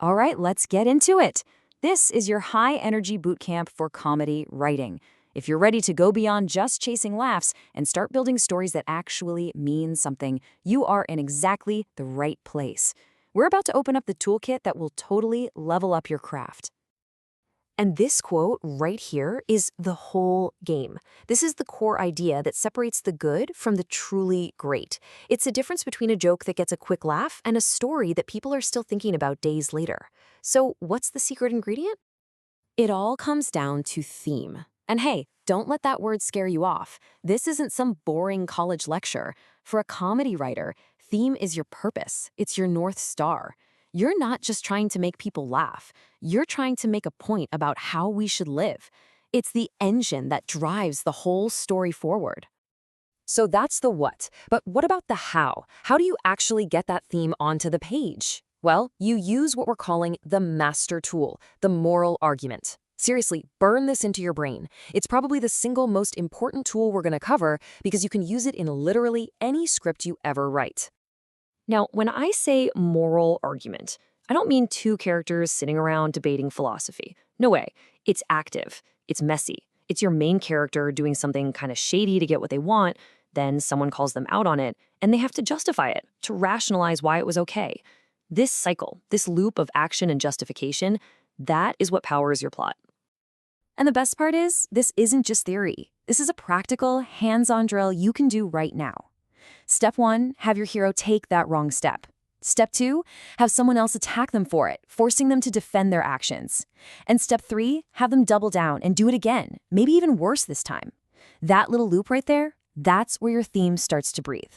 All right, let's get into it. This is your high energy boot camp for comedy writing. If you're ready to go beyond just chasing laughs and start building stories that actually mean something, you are in exactly the right place. We're about to open up the toolkit that will totally level up your craft. And this quote right here is the whole game. This is the core idea that separates the good from the truly great. It's the difference between a joke that gets a quick laugh and a story that people are still thinking about days later. So, what's the secret ingredient? It all comes down to theme. And hey, don't let that word scare you off. This isn't some boring college lecture. For a comedy writer, theme is your purpose, it's your North Star. You're not just trying to make people laugh, you're trying to make a point about how we should live. It's the engine that drives the whole story forward. So that's the what. But what about the how? How do you actually get that theme onto the page? Well, you use what we're calling the master tool, the moral argument. Seriously, burn this into your brain. It's probably the single most important tool we're going to cover because you can use it in literally any script you ever write. Now, when I say moral argument, I don't mean two characters sitting around debating philosophy. No way. It's active. It's messy. It's your main character doing something kind of shady to get what they want, then someone calls them out on it, and they have to justify it, to rationalize why it was okay. This cycle, this loop of action and justification, that is what powers your plot. And the best part is, this isn't just theory. This is a practical, hands-on drill you can do right now. Step 1, have your hero take that wrong step. Step 2, have someone else attack them for it, forcing them to defend their actions. And step 3, have them double down and do it again, maybe even worse this time. That little loop right there, that's where your theme starts to breathe.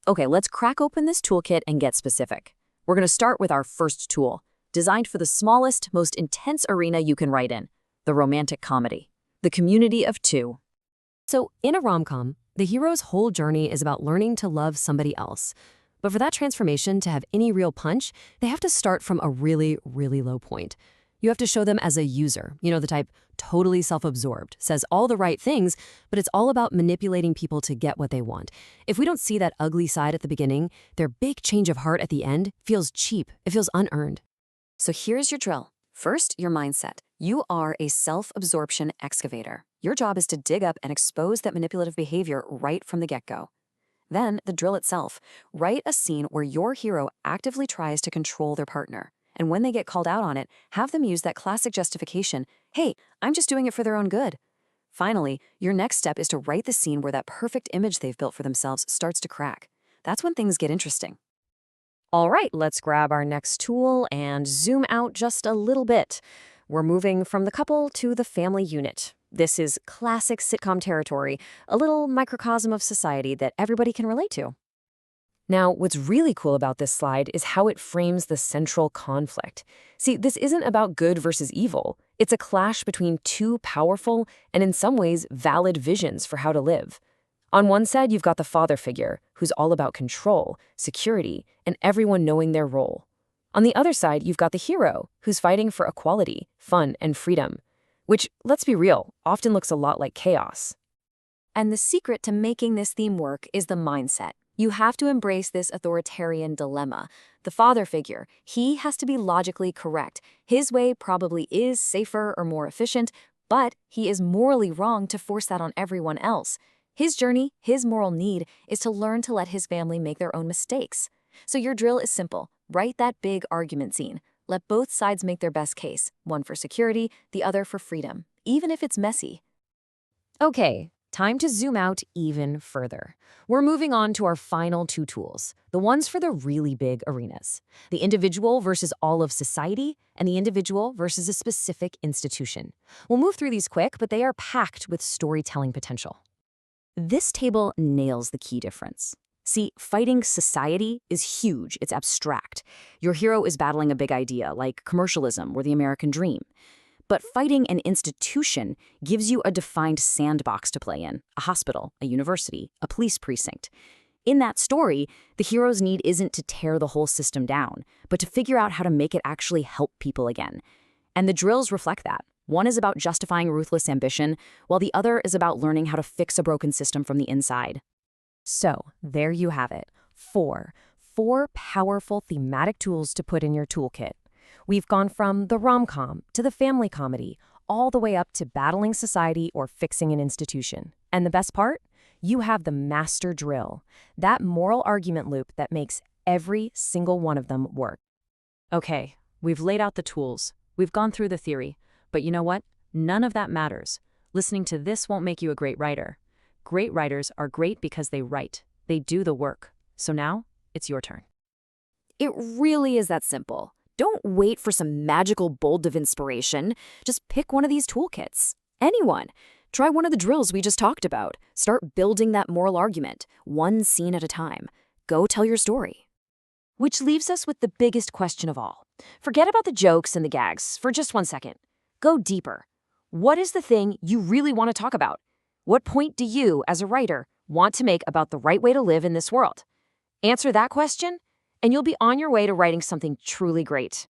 Okay, let's crack open this toolkit and get specific. We're going to start with our first tool, designed for the smallest, most intense arena you can write in, the romantic comedy, the community of two. So in a rom-com, the hero's whole journey is about learning to love somebody else. But for that transformation to have any real punch, they have to start from a really, really low point. You have to show them as a user, the type totally self-absorbed, says all the right things, but it's all about manipulating people to get what they want. If we don't see that ugly side at the beginning, their big change of heart at the end feels cheap. It feels unearned. So here's your drill. First, your mindset. You are a self-absorption excavator. Your job is to dig up and expose that manipulative behavior right from the get-go. Then, the drill itself. Write a scene where your hero actively tries to control their partner. And when they get called out on it, have them use that classic justification, hey, I'm just doing it for their own good. Finally, your next step is to write the scene where that perfect image they've built for themselves starts to crack. That's when things get interesting. All right, let's grab our next tool and zoom out just a little bit. We're moving from the couple to the family unit. This is classic sitcom territory, a little microcosm of society that everybody can relate to. Now, what's really cool about this slide is how it frames the central conflict. See, this isn't about good versus evil. It's a clash between two powerful and in some ways valid visions for how to live. On one side, you've got the father figure, who's all about control, security, and everyone knowing their role. On the other side, you've got the hero, who's fighting for equality, fun, and freedom, which, let's be real, often looks a lot like chaos. And the secret to making this theme work is the mindset. You have to embrace this authoritarian dilemma. The father figure, he has to be logically correct. His way probably is safer or more efficient, but he is morally wrong to force that on everyone else. His journey, his moral need, is to learn to let his family make their own mistakes. So your drill is simple. Write that big argument scene. Let both sides make their best case, one for security, the other for freedom, even if it's messy. Okay, time to zoom out even further. We're moving on to our final two tools, the ones for the really big arenas. The individual versus all of society, and the individual versus a specific institution. We'll move through these quick, but they are packed with storytelling potential. This table nails the key difference. See, fighting society is huge, it's abstract. Your hero is battling a big idea, like commercialism or the American dream. But fighting an institution gives you a defined sandbox to play in, a hospital, a university, a police precinct. In that story, the hero's need isn't to tear the whole system down, but to figure out how to make it actually help people again. And the drills reflect that. One is about justifying ruthless ambition, while the other is about learning how to fix a broken system from the inside. So, there you have it. Four powerful thematic tools to put in your toolkit. We've gone from the rom-com to the family comedy, all the way up to battling society or fixing an institution. And the best part? You have the master drill, that moral argument loop that makes every single one of them work. Okay, we've laid out the tools. We've gone through the theory. But you know what? None of that matters. Listening to this won't make you a great writer. Great writers are great because they write. They do the work. So now, it's your turn. It really is that simple. Don't wait for some magical bolt of inspiration. Just pick one of these toolkits. Anyone. Try one of the drills we just talked about. Start building that moral argument, one scene at a time. Go tell your story. Which leaves us with the biggest question of all. Forget about the jokes and the gags for just 1 second. Go deeper. What is the thing you really want to talk about? What point do you, as a writer, want to make about the right way to live in this world? Answer that question, and you'll be on your way to writing something truly great.